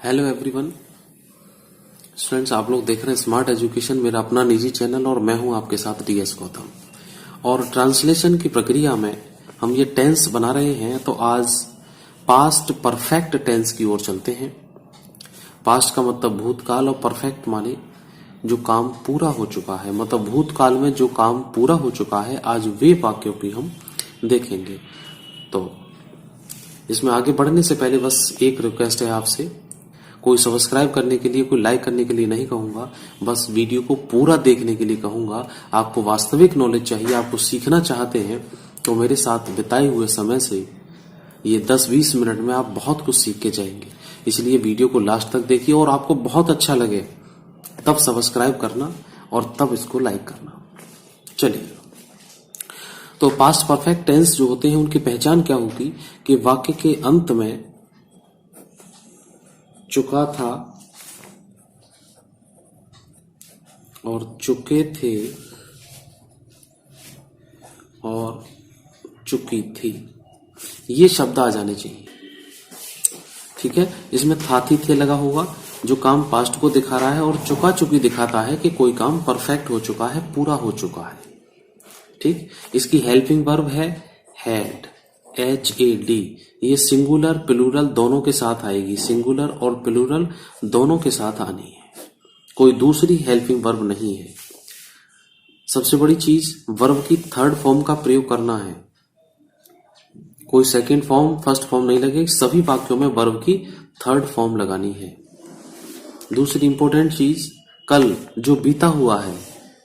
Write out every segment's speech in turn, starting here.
Hello everyone students, आप लोग देख रहे हैं स्मार्ट एजुकेशन, मेरा अपना निजी चैनल, और मैं हूं आपके साथ डीएस गौतम। और ट्रांसलेशन की प्रक्रिया में हम ये टेंस बना रहे हैं, तो आज पास्ट परफेक्ट टेंस की ओर चलते हैं। पास्ट का मतलब भूतकाल और परफेक्ट माने जो काम पूरा हो चुका है, मतलब भूतकाल में जो काम पूरा हो चुका है, आज वे वाक्यों की हम देखेंगे। तो इसमें आगे बढ़ने से पहले बस एक रिक्वेस्ट है आपसे, कोई सब्सक्राइब करने के लिए, कोई लाइक करने के लिए नहीं कहूंगा, बस वीडियो को पूरा देखने के लिए कहूंगा। आपको वास्तविक नॉलेज चाहिए, आपको सीखना चाहते हैं, तो मेरे साथ बिताए हुए समय से ये 10-20 मिनट में आप बहुत कुछ सीख के जाएंगे। इसलिए वीडियो को लास्ट तक देखिए, और आपको बहुत अच्छा लगे तब सब्सक्राइब करना और तब इसको लाइक करना। चलिए, तो पास्ट परफेक्ट टेंस जो होते हैं उनकी पहचान क्या होगी कि वाक्य के अंत में चुका था और चुके थे और चुकी थी, ये शब्द आ जाने चाहिए। ठीक है, इसमें था थी थे लगा होगा जो काम पास्ट को दिखा रहा है, और चुका चुकी दिखाता है कि कोई काम परफेक्ट हो चुका है, पूरा हो चुका है। ठीक, इसकी हेल्पिंग वर्ब है हैड, HAD। ये सिंगुलर प्लूरल दोनों के साथ आएगी, सिंगुलर और प्लूरल दोनों के साथ आनी है, कोई दूसरी हेल्पिंग वर्ब नहीं है। सबसे बड़ी चीज, वर्ब की थर्ड फॉर्म का प्रयोग करना है, कोई सेकंड फॉर्म फर्स्ट फॉर्म नहीं लगेगी, सभी वाक्यों में वर्ब की थर्ड फॉर्म लगानी है। दूसरी इंपॉर्टेंट चीज, कल जो बीता हुआ है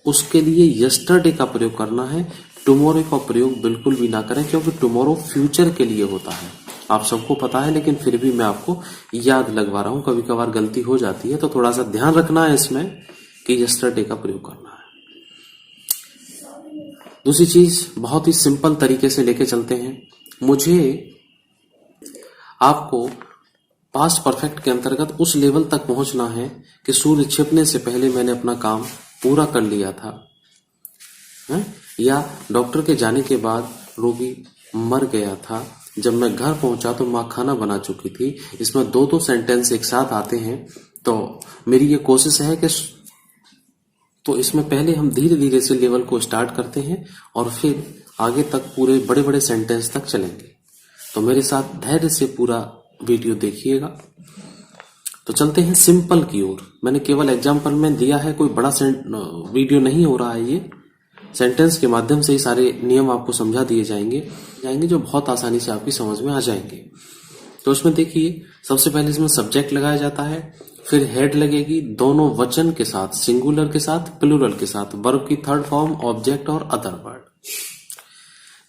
उसके लिए यस्टरडे का प्रयोग करना है, टुमारो का प्रयोग बिल्कुल भी ना करें, क्योंकि टुमारो फ्यूचर के लिए होता है। आप सबको पता है, लेकिन फिर भी मैं आपको याद लगवा रहा हूं, कभी कभार गलती हो जाती है, तो थोड़ा सा ध्यान रखना है इसमें कि यस्टरडे का प्रयोग करना है। दूसरी चीज, बहुत ही सिंपल तरीके से लेके चलते हैं। मुझे आपको पास्ट परफेक्ट के अंतर्गत उस लेवल तक पहुंचना है कि सूर्य छिपने से पहले मैंने अपना काम पूरा कर लिया था, है? या डॉक्टर के जाने के बाद रोगी मर गया था, जब मैं घर पहुंचा तो माँ खाना बना चुकी थी। इसमें दो सेंटेंस एक साथ आते हैं, तो मेरी ये कोशिश है कि तो इसमें पहले हम धीरे धीरे से लेवल को स्टार्ट करते हैं और फिर आगे तक पूरे बड़े बड़े सेंटेंस तक चलेंगे। तो मेरे साथ धैर्य से पूरा वीडियो देखिएगा। तो चलते हैं सिंपल की ओर। मैंने केवल एग्जाम्पल में दिया है, कोई बड़ा वीडियो नहीं हो रहा है, ये सेंटेंस के माध्यम से ही सारे नियम आपको समझा दिए जाएंगे जो बहुत आसानी से आपकी समझ में आ जाएंगे। तो इसमें देखिए, सबसे पहले इसमें सब्जेक्ट लगाया जाता है, फिर हेड लगेगी, दोनों वचन के साथ, सिंगुलर के साथ, प्लूरल के साथ, वर्ब की थर्ड फॉर्म, ऑब्जेक्ट और अदर वर्ड।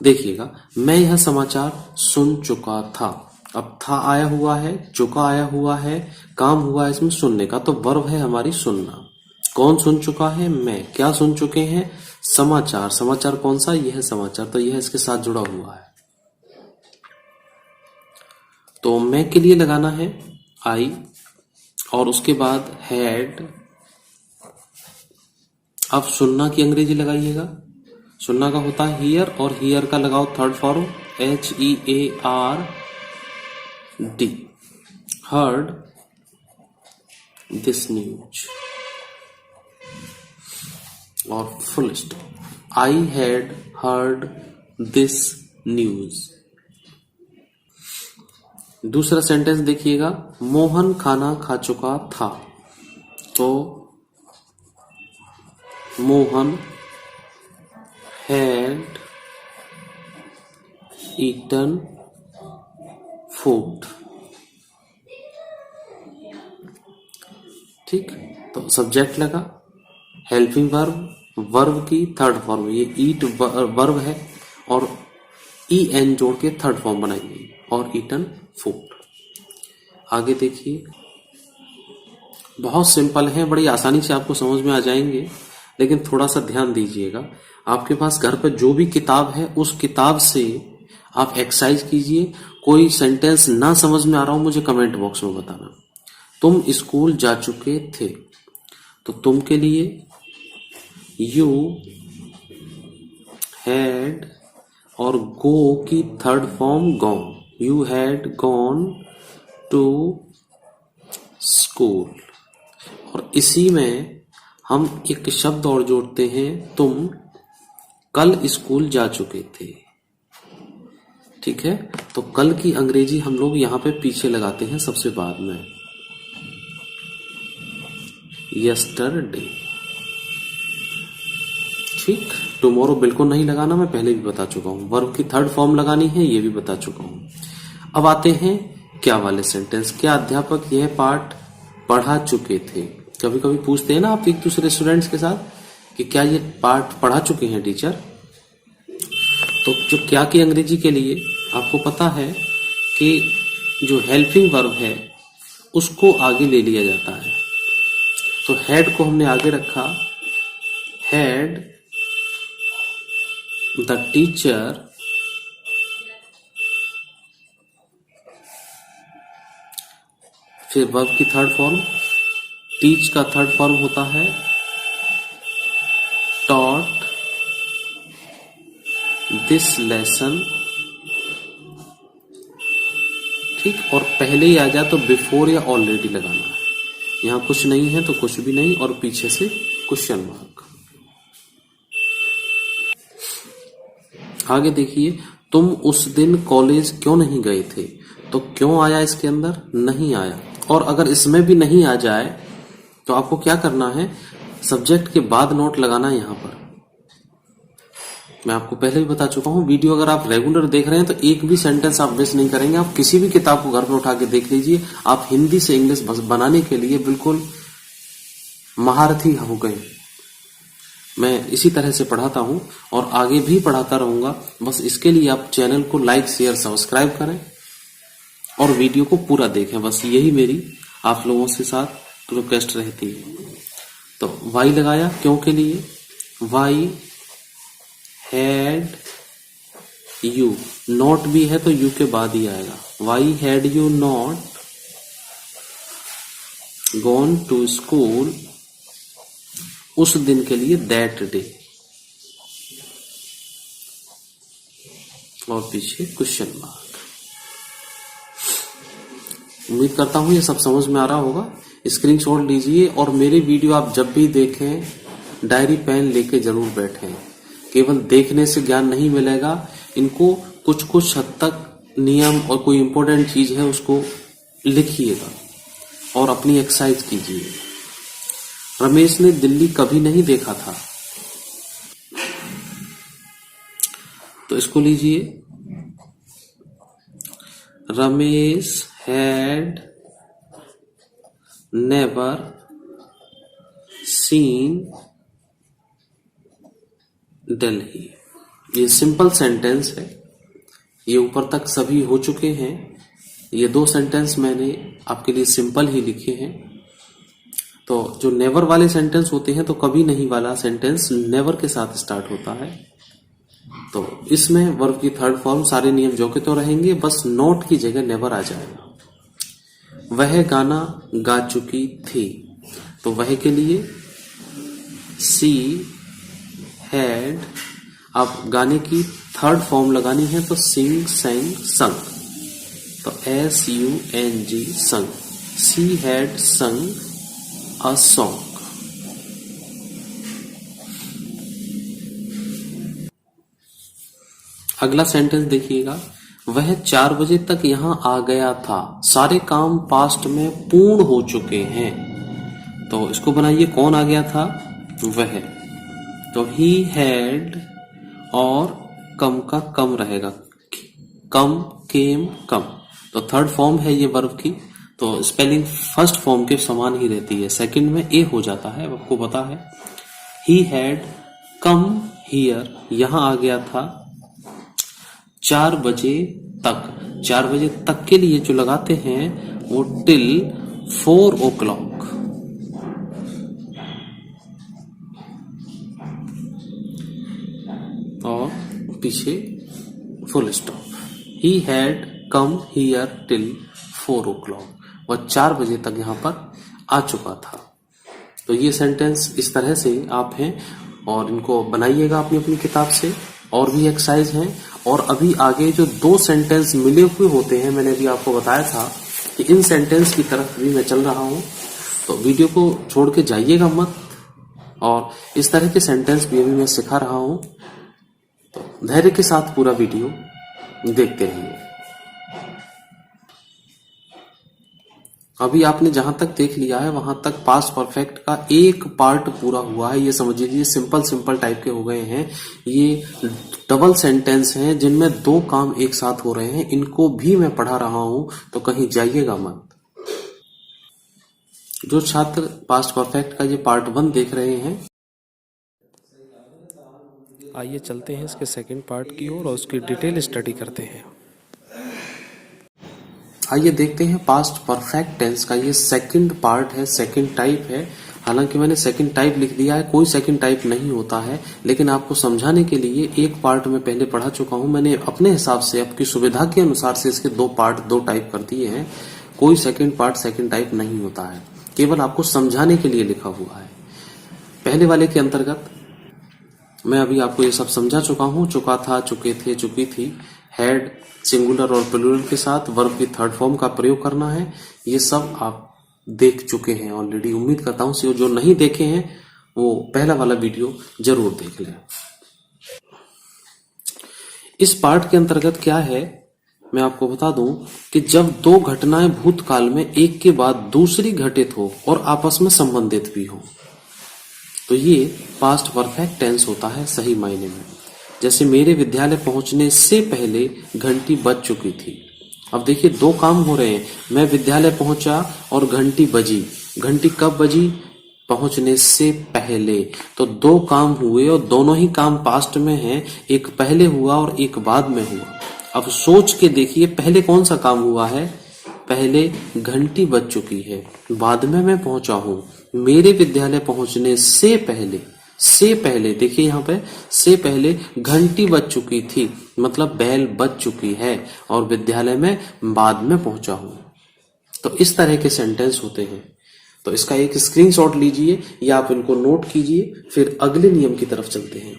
देखिएगा, मैं यह समाचार सुन चुका था। अब था आया हुआ है, चुका आया हुआ है, काम हुआ है इसमें सुनने का, तो वर्ब है हमारी सुनना। कौन सुन चुका है? मैं। क्या सुन चुके हैं? समाचार। समाचार कौन सा? यह समाचार, तो यह इसके साथ जुड़ा हुआ है। तो मैं के लिए लगाना है आई, और उसके बाद हैड। अब सुनना की अंग्रेजी लगाइएगा, सुनना का होता है हियर, और हियर का लगाओ third form HEARD, heard this news, और full stop. I had heard this news। दूसरा सेंटेंस देखिएगा, मोहन खाना खा चुका था, तो मोहन had eaten food। ठीक, तो सब्जेक्ट लगा, हेल्पिंग वर्ब, वर्ब की थर्ड फॉर्म, ये ईट वर्ब है, और EN जोड़ के थर्ड फॉर्म बनाएंगे, और ईटन फूड। आगे देखिए, बहुत सिंपल है, बड़ी आसानी से आपको समझ में आ जाएंगे, लेकिन थोड़ा सा ध्यान दीजिएगा। आपके पास घर पर जो भी किताब है, उस किताब से आप एक्सरसाइज कीजिए। कोई सेंटेंस ना समझ में आ रहा हो, मुझे कमेंट बॉक्स में बताना। तुम स्कूल जा चुके थे, तो तुम के लिए यू हैड, और गो की third form gone, you had gone to school. और इसी में हम एक शब्द और जोड़ते हैं, तुम कल स्कूल जा चुके थे। ठीक है, तो कल की अंग्रेजी हम लोग यहां पे पीछे लगाते हैं सबसे बाद में, यस्टरडे। ठीक, टुमारो बिल्कुल नहीं लगाना, मैं पहले भी बता चुका हूं। वर्ब की थर्ड फॉर्म लगानी है, ये भी बता चुका हूं। अब आते हैं क्या वाले सेंटेंस। क्या अध्यापक यह पाठ पढ़ा चुके थे? कभी कभी पूछते हैं ना आप एक दूसरे स्टूडेंट्स के साथ कि क्या ये पाठ पढ़ा चुके हैं टीचर। तो जो क्या की अंग्रेजी के लिए आपको पता है कि जो हेल्पिंग वर्ब है उसको आगे ले लिया जाता है। तो हैड को हमने आगे रखा, हैड द टीचर फिर वर्ब की थर्ड फॉर्म, टीच का थर्ड फॉर्म होता है टॉट दिस लेसन। ठीक, और पहले ही आ जाए तो बिफोर या ऑलरेडी लगाना है। यहां कुछ नहीं है तो कुछ भी नहीं, और पीछे से क्वेश्चन मार्क। आगे देखिए, तुम उस दिन कॉलेज क्यों नहीं गए थे? तो क्यों आया इसके अंदर? नहीं आया। और अगर इसमें भी नहीं आ जाए तो आपको क्या करना है, सब्जेक्ट के बाद नोट लगाना है यहां पर। मैं आपको पहले भी बता चुका हूं, वीडियो अगर आप रेगुलर देख रहे हैं तो एक भी सेंटेंस आप मिस नहीं करेंगे। आप किसी भी किताब को घर पर उठा के देख लीजिए, आप हिंदी से इंग्लिश बनाने के लिए बिल्कुल महारथी हो गए। मैं इसी तरह से पढ़ाता हूं और आगे भी पढ़ाता रहूंगा। बस इसके लिए आप चैनल को लाइक शेयर सब्सक्राइब करें और वीडियो को पूरा देखें। बस यही मेरी आप लोगों से साथ रिक्वेस्ट रहती है। तो वाई लगाया क्यों के लिए, वाई हैड यू, नॉट भी है तो यू के बाद ही आएगा। Why had you not gone to school, उस दिन के लिए दैट डे, और पीछे क्वेश्चन मार्क। उम्मीद करता हूं ये सब समझ में आ रहा होगा। स्क्रीनशॉट लीजिए और मेरे वीडियो आप जब भी देखें डायरी पेन लेके जरूर बैठें। केवल देखने से ज्ञान नहीं मिलेगा, इनको कुछ कुछ हद तक नियम और कोई इंपॉर्टेंट चीज है उसको लिखिएगा और अपनी एक्सरसाइज कीजिए। रमेश ने दिल्ली कभी नहीं देखा था, तो इसको लीजिए, Ramesh had never seen Delhi. ये सिंपल सेंटेंस है, ये ऊपर तक सभी हो चुके हैं। ये दो सेंटेंस मैंने आपके लिए सिंपल ही लिखे हैं। तो जो नेवर वाले सेंटेंस होते हैं तो कभी नहीं वाला सेंटेंस नेवर के साथ स्टार्ट होता है। तो इसमें वर्ब की थर्ड फॉर्म सारे नियम जो के तो रहेंगे, बस नोट की जगह नेवर आ जाएगा। वह गाना गा चुकी थी, तो वह के लिए सी हैड, अब गाने की थर्ड फॉर्म लगानी है तो सिंग सेंग संग, तो SUNG संग, सी हैड संग अ सॉन्ग। अगला सेंटेंस देखिएगा, वह 4 बजे तक यहां आ गया था, सारे काम पास्ट में पूर्ण हो चुके हैं। तो इसको बनाइए, कौन आ गया था? वह। तो ही हैड, और कम का कम रहेगा, कम केम कम, तो थर्ड फॉर्म है ये वर्ब की। तो स्पेलिंग फर्स्ट फॉर्म के समान ही रहती है, सेकंड में ए हो जाता है, आपको पता है। ही हैड कम हियर, यहां आ गया था 4 बजे तक। 4 बजे तक के लिए जो लगाते हैं वो टिल 4 o'clock, और पीछे full stop. He had come here till 4 o'clock, वह 4 बजे तक यहां पर आ चुका था। तो ये सेंटेंस इस तरह से आप हैं और इनको बनाइएगा अपनी अपनी किताब से। और भी एक्सरसाइज हैं, और अभी आगे जो 2 सेंटेंस मिले हुए होते हैं, मैंने भी आपको बताया था कि इन सेंटेंस की तरफ भी मैं चल रहा हूं। तो वीडियो को छोड़ के जाइएगा मत। और इस तरह के सेंटेंस भी अभी मैं सिखा रहा हूं, तो धैर्य के साथ पूरा वीडियो देखते रहिए। अभी आपने जहां तक देख लिया है वहां तक पास्ट परफेक्ट का एक पार्ट पूरा हुआ है। ये समझ लीजिए सिंपल टाइप के हो गए हैं। ये डबल सेंटेंस हैं जिनमें दो काम एक साथ हो रहे हैं। इनको भी मैं पढ़ा रहा हूं, तो कहीं जाइएगा मत। जो छात्र पास्ट परफेक्ट का ये पार्ट 1 देख रहे हैं, आइए चलते हैं इसके सेकंड पार्ट की ओर और उसकी डिटेल स्टडी करते हैं। आइए देखते हैं पास्ट परफेक्ट टेंस का ये सेकंड पार्ट है, सेकंड टाइप है। हालांकि मैंने सेकंड टाइप लिख दिया है, कोई सेकंड टाइप नहीं होता है, लेकिन आपको समझाने के लिए एक पार्ट में पहले पढ़ा चुका हूं। मैंने अपने हिसाब से, आपकी सुविधा के अनुसार से इसके दो पार्ट, दो टाइप कर दिए हैं। कोई सेकंड पार्ट सेकंड टाइप नहीं होता है, केवल आपको समझाने के लिए लिखा हुआ है। पहले वाले के अंतर्गत मैं अभी आपको ये सब समझा चुका हूं। चुका था, चुके थे, चुकी थी। हैड सिंगुलर और प्लूरल के साथ वर्ब की थर्ड फॉर्म का प्रयोग करना है। ये सब आप देख चुके हैं ऑलरेडी। उम्मीद करता हूं जो नहीं देखे हैं वो पहला वाला वीडियो जरूर देख लें। इस पार्ट के अंतर्गत क्या है मैं आपको बता दूं कि जब दो घटनाएं भूतकाल में एक के बाद दूसरी घटित हो और आपस में संबंधित भी हो, तो ये पास्ट परफेक्ट टेंस होता है सही मायने में। जैसे मेरे विद्यालय पहुंचने से पहले घंटी बज चुकी थी। अब देखिए दो काम हो रहे हैं, मैं विद्यालय पहुंचा और घंटी बजी। घंटी कब बजी? पहुंचने से पहले। तो दो काम हुए और दोनों ही काम पास्ट में हैं। एक पहले हुआ और एक बाद में हुआ। अब सोच के देखिए पहले कौन सा काम हुआ है? पहले घंटी बज चुकी है, बाद में मैं पहुंचा हूं। मेरे विद्यालय पहुंचने से पहले देखिए यहां पे से पहले घंटी बज चुकी थी, मतलब बैल बज चुकी है, और विद्यालय में बाद में पहुंचा हूं। तो इस तरह के सेंटेंस होते हैं। तो इसका एक स्क्रीनशॉट लीजिए या आप इनको नोट कीजिए, फिर अगले नियम की तरफ चलते हैं।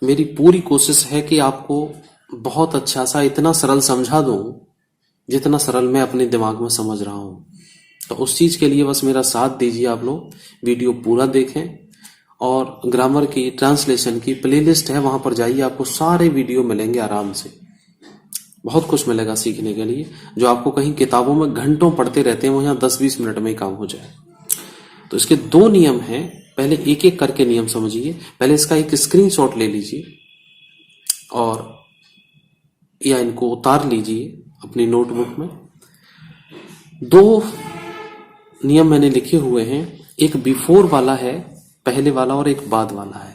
मेरी पूरी कोशिश है कि आपको बहुत अच्छा सा इतना सरल समझा दूं जितना सरल मैं अपने दिमाग में समझ रहा हूं। तो उस चीज के लिए बस मेरा साथ दीजिए। आप लोग वीडियो पूरा देखें और ग्रामर की, ट्रांसलेशन की प्लेलिस्ट है, वहां पर जाइए, आपको सारे वीडियो मिलेंगे आराम से। बहुत कुछ मिलेगा सीखने के लिए, जो आपको कहीं किताबों में घंटों पढ़ते रहते हैं वो यहाँ 10-20 मिनट में ही काम हो जाए। तो इसके दो नियम हैं, पहले एक एक करके नियम समझिए। पहले इसका एक स्क्रीनशॉट ले लीजिए और या इनको उतार लीजिए अपनी नोटबुक में। दो नियम मैंने लिखे हुए हैं, एक बिफोर वाला है पहले वाला और एक बाद वाला है।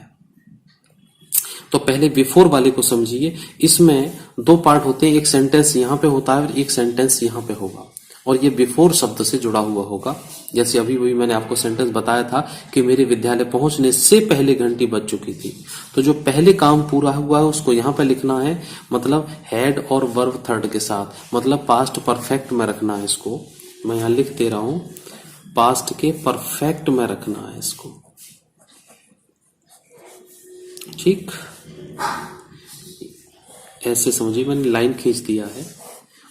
तो पहले बिफोर वाले को समझिए। इसमें दो पार्ट होते हैं, एक सेंटेंस यहां पे होता है और एक सेंटेंस यहां पे होगा, और ये बिफोर शब्द से जुड़ा हुआ होगा। जैसे अभी भी मैंने आपको सेंटेंस बताया था कि मेरे विद्यालय पहुंचने से पहले घंटी बज चुकी थी। तो जो पहले काम पूरा हुआ है उसको यहां पे लिखना है, मतलब हैड और वर्ब थर्ड के साथ, मतलब पास्ट परफेक्ट में रखना है इसको। मैं यहां लिख दे रहा हूं, पास्ट के परफेक्ट में रखना है इसको, ठीक। ऐसे समझिए, मैंने लाइन खींच दिया है।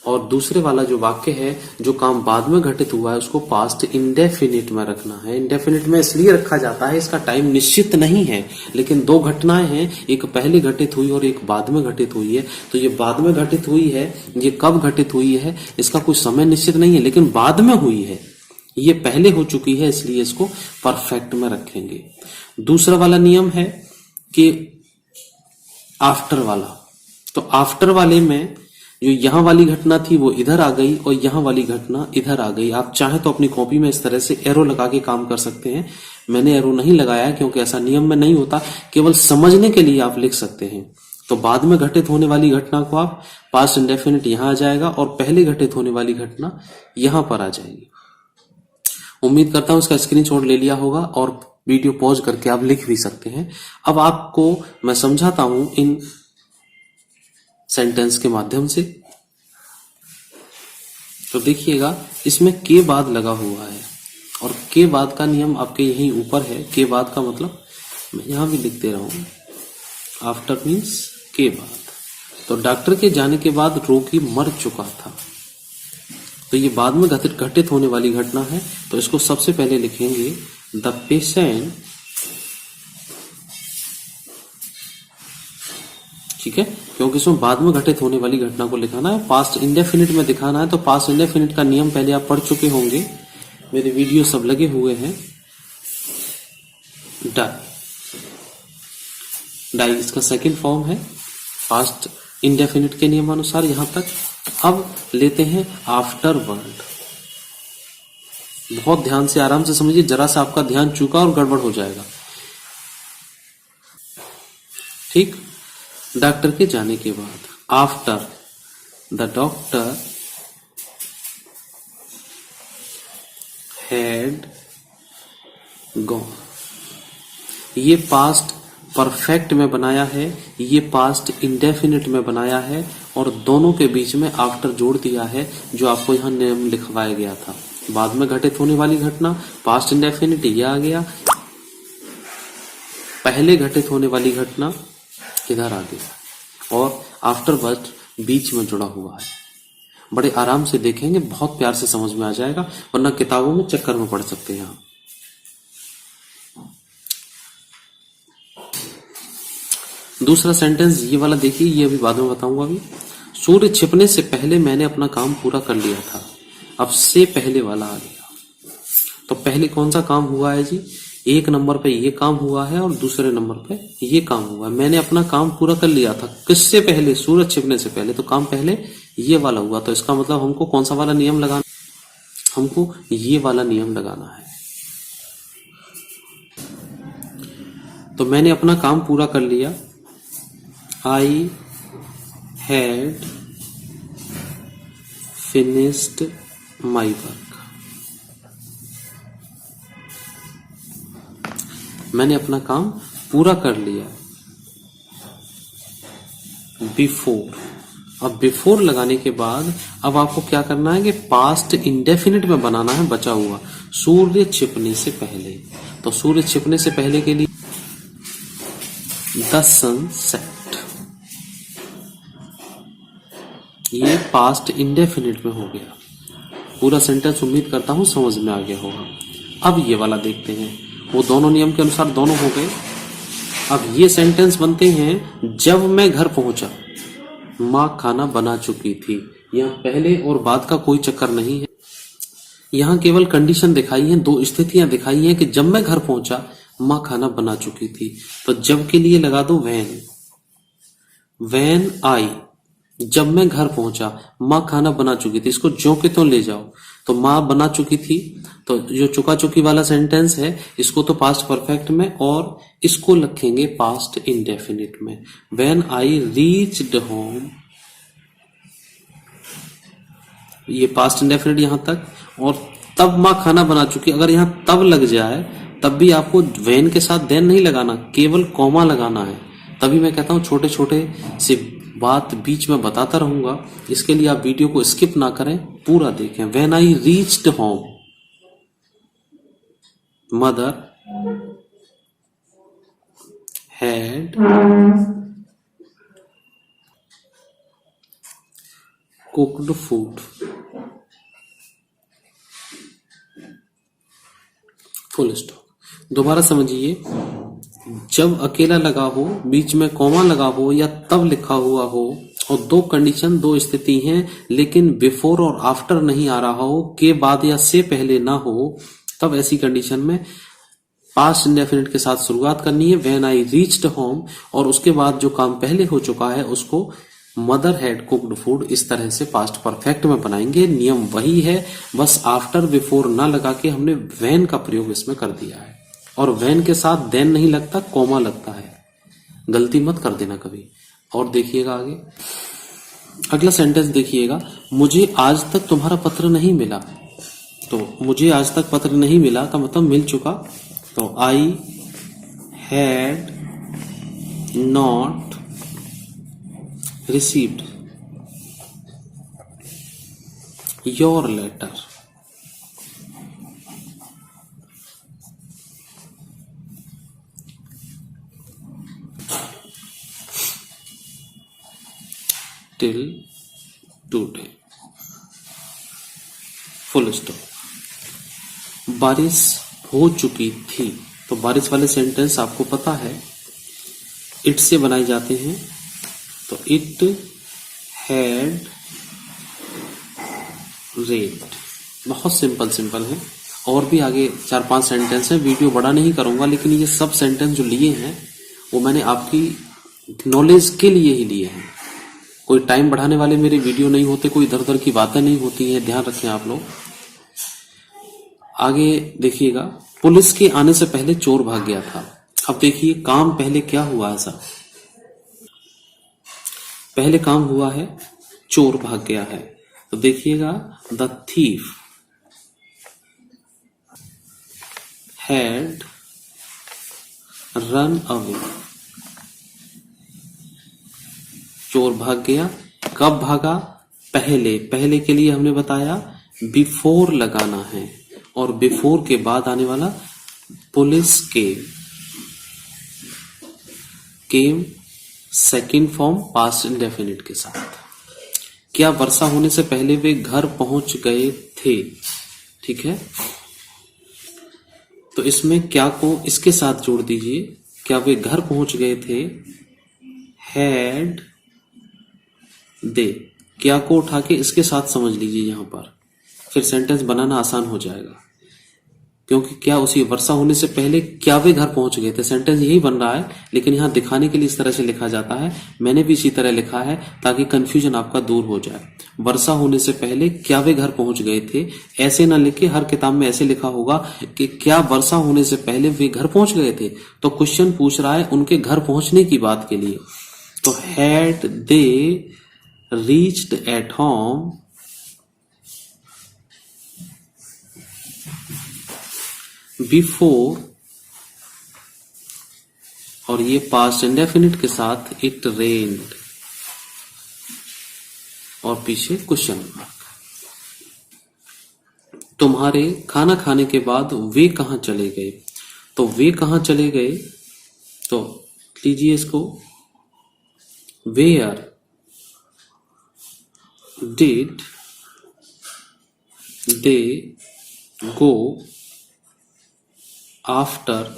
और दूसरे वाला जो वाक्य है, जो काम बाद में घटित हुआ है, उसको पास्ट इंडेफिनिट में रखना है। इंडेफिनिट में इसलिए रखा जाता है, इसका टाइम निश्चित नहीं है, लेकिन दो घटनाएं हैं, एक पहले घटित हुई और एक बाद में घटित हुई है। तो ये बाद में घटित हुई है, ये कब घटित हुई है इसका कोई समय निश्चित नहीं है, लेकिन बाद में हुई है। ये पहले हो चुकी है, इसलिए इसको परफेक्ट में रखेंगे। दूसरा वाला नियम है कि आफ्टर वाला। तो आफ्टर वाले में जो यहां वाली घटना थी वो इधर आ गई और यहां वाली घटना इधर आ गई। आप चाहे तो अपनी कॉपी में इस तरह से एरो लगा के काम कर सकते हैं। मैंने एरो नहीं लगाया है क्योंकि ऐसा नियम में नहीं होता, केवल समझने के लिए आप लिख सकते हैं। तो बाद में घटित होने वाली घटना को आप पास्ट इंडेफिनिट यहां आ जाएगा और पहले घटित होने वाली घटना यहां पर आ जाएगी। उम्मीद करता हूं इसका स्क्रीनशॉट ले लिया होगा और वीडियो पॉज करके आप लिख भी सकते हैं। अब आपको मैं समझाता हूं इन सेंटेंस के माध्यम से। तो देखिएगा, इसमें के बाद लगा हुआ है और के बाद का नियम आपके यहीं ऊपर है। के बाद का मतलब मैं यहां भी लिख दे रहा हूं, आफ्टर मीन्स के बाद। तो डॉक्टर के जाने के बाद रोगी मर चुका था। तो ये बाद में घटित होने वाली घटना है, तो इसको सबसे पहले लिखेंगे द पेशेंट, ठीक है, क्योंकि इसमें बाद में घटित होने वाली घटना को लिखाना है। पास्ट इंडेफिनिट में दिखाना है, तो पास्ट इंडेफिनिट का नियम पहले आप पढ़ चुके होंगे, मेरे वीडियो सब लगे हुए हैं। डाई इसका सेकंड फॉर्म है पास्ट इंडेफिनिट के नियमानुसार यहां तक। अब लेते हैं आफ्टर वर्ड। बहुत ध्यान से आराम से समझिए, जरा सा आपका ध्यान चूका और गड़बड़ हो जाएगा। ठीक, डॉक्टर के जाने के बाद, after the doctor had gone, ये पास्ट परफेक्ट में बनाया है, ये पास्ट इंडेफिनिट में बनाया है, और दोनों के बीच में आफ्टर जोड़ दिया है, जो आपको यहां नियम लिखवाया गया था। बाद में घटित होने वाली घटना पास्ट इंडेफिनिट ये आ गया, पहले घटित होने वाली घटना इधर आ गया, और आफ्टर वर्ड बीच में जुड़ा हुआ है। बड़े आराम से देखेंगे, बहुत प्यार से समझ में आ जाएगा, वरना किताबों में चक्कर में पड़ सकते हैं आप। दूसरा सेंटेंस ये वाला देखिए, ये अभी बाद में बताऊंगा। अभी सूर्य छिपने से पहले मैंने अपना काम पूरा कर लिया था, अब से पहले वाला आ गया। तो पहले कौन सा काम हुआ है जी? एक नंबर पे ये काम हुआ है और दूसरे नंबर पे ये काम हुआ है। मैंने अपना काम पूरा कर लिया था, किससे पहले? सूरज छिपने से पहले। तो काम पहले ये वाला हुआ, तो इसका मतलब हमको कौन सा वाला नियम लगाना? हमको ये वाला नियम लगाना है। तो मैंने अपना काम पूरा कर लिया, I had finished my work. मैंने अपना काम पूरा कर लिया। बिफोर, अब बिफोर लगाने के बाद अब आपको क्या करना है कि पास्ट इंडेफिनिट में बनाना है बचा हुआ, सूर्य छिपने से पहले। तो सूर्य छिपने से पहले के लिए द सन सेट, ये पास्ट इंडेफिनिट में हो गया। पूरा सेंटेंस उम्मीद करता हूं समझ में आ गया होगा। अब ये वाला देखते हैं, वो दोनों नियम के अनुसार दोनों हो गए। अब ये सेंटेंस बनते हैं, जब मैं घर पहुंचा मां खाना बना चुकी थी। यहाँ पहले और बाद का कोई चक्कर नहीं है, यहाँ केवल कंडीशन दिखाई है, दो स्थितियां दिखाई हैं कि जब मैं घर पहुंचा मां खाना बना चुकी थी। तो जब के लिए लगा दो वेन आई, जब मैं घर पहुंचा मां खाना बना चुकी थी, इसको ज्यों के त्यों ले जाओ। तो मां बना चुकी थी, तो जो चुका चुकी वाला सेंटेंस है इसको तो पास्ट परफेक्ट में और इसको रखेंगे पास्ट इंडेफिनिट में। व्हेन आई रीच्ड होम, ये पास्ट इंडेफिनिट यहां तक, और तब मां खाना बना चुकी। अगर यहां तब लग जाए तब भी आपको वेन के साथ देन नहीं लगाना, केवल कॉमा लगाना है। तभी मैं कहता हूं छोटे छोटे से बात बीच में बताता रहूंगा, इसके लिए आप वीडियो को स्किप ना करें, पूरा देखें। When I reached home, mother had cooked food, full stop. दोबारा समझिए, जब अकेला लगा हो, बीच में कॉमा लगा हो या तब लिखा हुआ हो, और दो कंडीशन, दो स्थिति हैं, लेकिन बिफोर और आफ्टर नहीं आ रहा हो, के बाद या से पहले ना हो, तब ऐसी कंडीशन में पास्ट इंडेफिनिट के साथ शुरुआत करनी है, व्हेन आई रीच्ड होम, और उसके बाद जो काम पहले हो चुका है उसको मदर हैड कुक्ड फूड, इस तरह से पास्ट परफेक्ट में बनाएंगे। नियम वही है, बस आफ्टर बिफोर ना लगा के हमने व्हेन का प्रयोग इसमें कर दिया है, और व्हेन के साथ देन नहीं लगता, कोमा लगता है। गलती मत कर देना कभी। और देखिएगा आगे, अगला सेंटेंस देखिएगा, मुझे आज तक तुम्हारा पत्र नहीं मिला। तो मुझे आज तक पत्र नहीं मिला का मतलब मिल चुका, तो I had not received your letter. Till today. Full stop. बारिश हो चुकी थी, तो बारिश वाले सेंटेंस आपको पता है इट से बनाए जाते हैं, तो इट हैड रेड। बहुत सिंपल है। और भी आगे 4-5 सेंटेंस है, वीडियो बड़ा नहीं करूंगा, लेकिन ये सब सेंटेंस जो लिए हैं वो मैंने आपकी नॉलेज के लिए ही लिए हैं। कोई टाइम बढ़ाने वाले मेरे वीडियो नहीं होते, कोई इधर उधर की बातें नहीं होती हैं, ध्यान रखें आप लोग। आगे देखिएगा, पुलिस के आने से पहले चोर भाग गया था। अब देखिए काम पहले क्या हुआ ऐसा, पहले काम हुआ है चोर भाग गया है, तो देखिएगा the thief had run away. चोर भाग गया, कब भागा? पहले। पहले के लिए हमने बताया बिफोर लगाना है, और बिफोर के बाद आने वाला police came second form past indefinite के साथ। क्या वर्षा होने से पहले वे घर पहुंच गए थे? ठीक है, तो इसमें क्या को इसके साथ जोड़ दीजिए। क्या वे घर पहुंच गए थे? Had they. क्या को उठा के इसके साथ समझ लीजिए यहां पर, फिर सेंटेंस बनाना आसान हो जाएगा। क्योंकि क्या उसी वर्षा होने से पहले क्या वे घर पहुंच गए थे, सेंटेंस यही बन रहा है, लेकिन यहां दिखाने के लिए इस तरह से लिखा जाता है। मैंने भी इसी तरह लिखा है ताकि कंफ्यूजन आपका दूर हो जाए। वर्षा होने से पहले क्या वे घर पहुंच गए थे, ऐसे ना लिखे। हर किताब में ऐसे लिखा होगा कि क्या वर्षा होने से पहले वे घर पहुंच गए थे, तो क्वेश्चन पूछ रहा है उनके घर पहुंचने की बात के लिए। तो had they reached at home before, और ये पास्ट इंडेफिनिट के साथ इट रेन्ड, और पीछे क्वेश्चन मार्क। तुम्हारे खाना खाने के बाद वे कहां चले गए, तो वे कहां चले गए, तो लीजिए इसको, where did they go after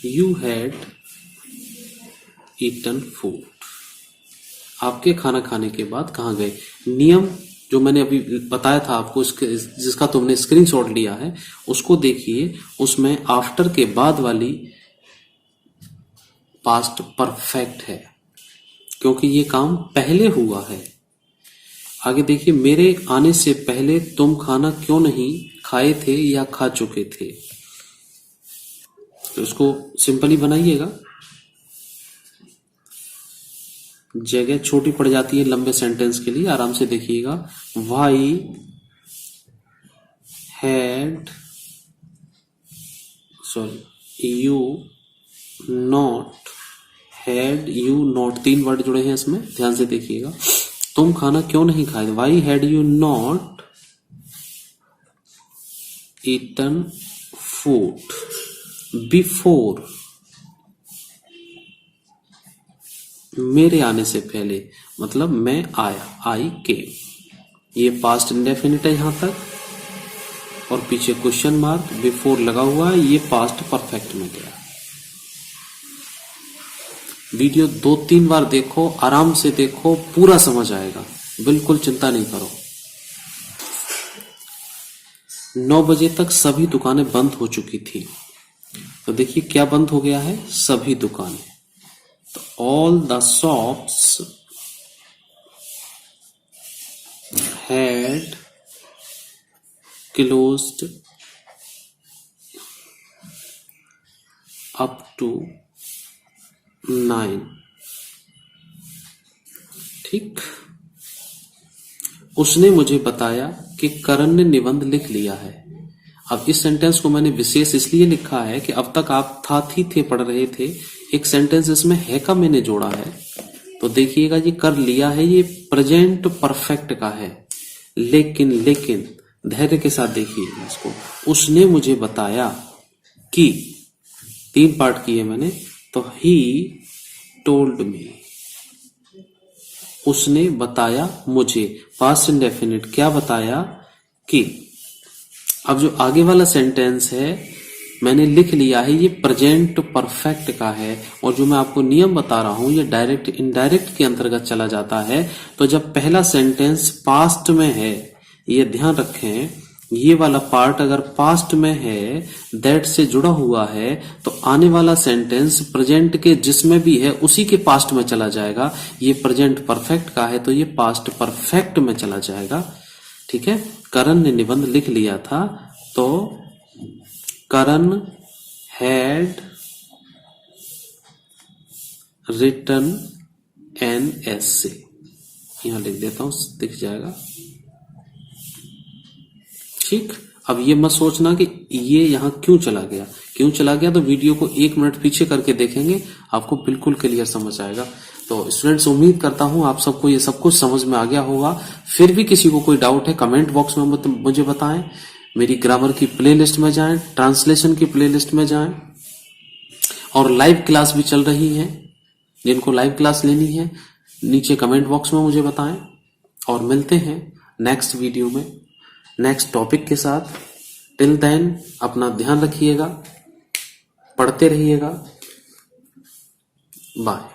you had eaten food. आपके खाना खाने के बाद कहां गए। नियम जो मैंने अभी बताया था आपको, जिसका तुमने स्क्रीनशॉट लिया है, उसको देखिए। उसमें आफ्टर के बाद वाली पास्ट परफेक्ट है, क्योंकि ये काम पहले हुआ है। आगे देखिए, मेरे आने से पहले तुम खाना क्यों नहीं खाए थे या खा चुके थे, तो इसको सिंपली बनाइएगा। जगह छोटी पड़ जाती है लंबे सेंटेंस के लिए, आराम से देखिएगा। Why had you not, had you not, 3 word जुड़े हैं इसमें, ध्यान से देखिएगा। तुम खाना क्यों नहीं खाए, why had you not eaten food before, मेरे आने से पहले, मतलब मैं आया, आई केम। ये पास्ट इंडेफिनिट है यहां तक, और पीछे क्वेश्चन मार्क बिफोर लगा हुआ है, ये पास्ट परफेक्ट में गया। वीडियो 2-3 बार देखो, आराम से देखो, पूरा समझ आएगा, बिल्कुल चिंता नहीं करो। 9 बजे तक सभी दुकानें बंद हो चुकी थी, तो देखिए क्या बंद हो गया है, सभी दुकानें। तो all the shops had closed up to 9। ठीक, उसने मुझे बताया कि करण ने निबंध लिख लिया है। अब इस सेंटेंस को मैंने विशेष इसलिए लिखा है कि अब तक आप था थी थे पढ़ रहे थे, एक सेंटेंस इसमें है का मैंने जोड़ा है। तो देखिएगा, ये कर लिया है, ये प्रेजेंट परफेक्ट का है, लेकिन धैर्य के साथ देखिएगा इसको। उसने मुझे बताया कि, 3 पार्ट किए मैंने, तो ही टोल्ड मी, उसने बताया मुझे। पास्ट इंडेफिनिट क्या बताया कि। अब जो आगे वाला सेंटेंस है मैंने लिख लिया है, ये प्रेजेंट परफेक्ट का है, और जो मैं आपको नियम बता रहा हूं ये डायरेक्ट इनडायरेक्ट के अंतर्गत चला जाता है। तो जब पहला सेंटेंस पास्ट में है, ये ध्यान रखें, ये वाला पार्ट अगर पास्ट में है, दैट से जुड़ा हुआ है, तो आने वाला सेंटेंस प्रेजेंट के जिसमें भी है उसी के पास्ट में चला जाएगा। ये प्रेजेंट परफेक्ट का है तो ये पास्ट परफेक्ट में चला जाएगा। ठीक है, करण ने निबंध लिख लिया था, तो करण हैड रिटन एन एसे, यहां लिख देता हूं, दिख जाएगा। ठीक, अब ये मत सोचना कि ये यहां क्यों चला गया, क्यों चला गया, तो वीडियो को 1 मिनट पीछे करके देखेंगे, आपको बिल्कुल क्लियर समझ आएगा। तो स्टूडेंट्स, उम्मीद करता हूं आप सबको ये सब कुछ समझ में आ गया होगा। फिर भी किसी को कोई डाउट है कमेंट बॉक्स में मुझे बताएं। मेरी ग्रामर की प्लेलिस्ट में जाएं, ट्रांसलेशन की प्लेलिस्ट में जाएं, और लाइव क्लास भी चल रही है। जिनको लाइव क्लास लेनी है नीचे कमेंट बॉक्स में मुझे बताएं, और मिलते हैं नेक्स्ट वीडियो में नेक्स्ट टॉपिक के साथ। टिल देन अपना ध्यान रखिएगा, पढ़ते रहिएगा। बाय।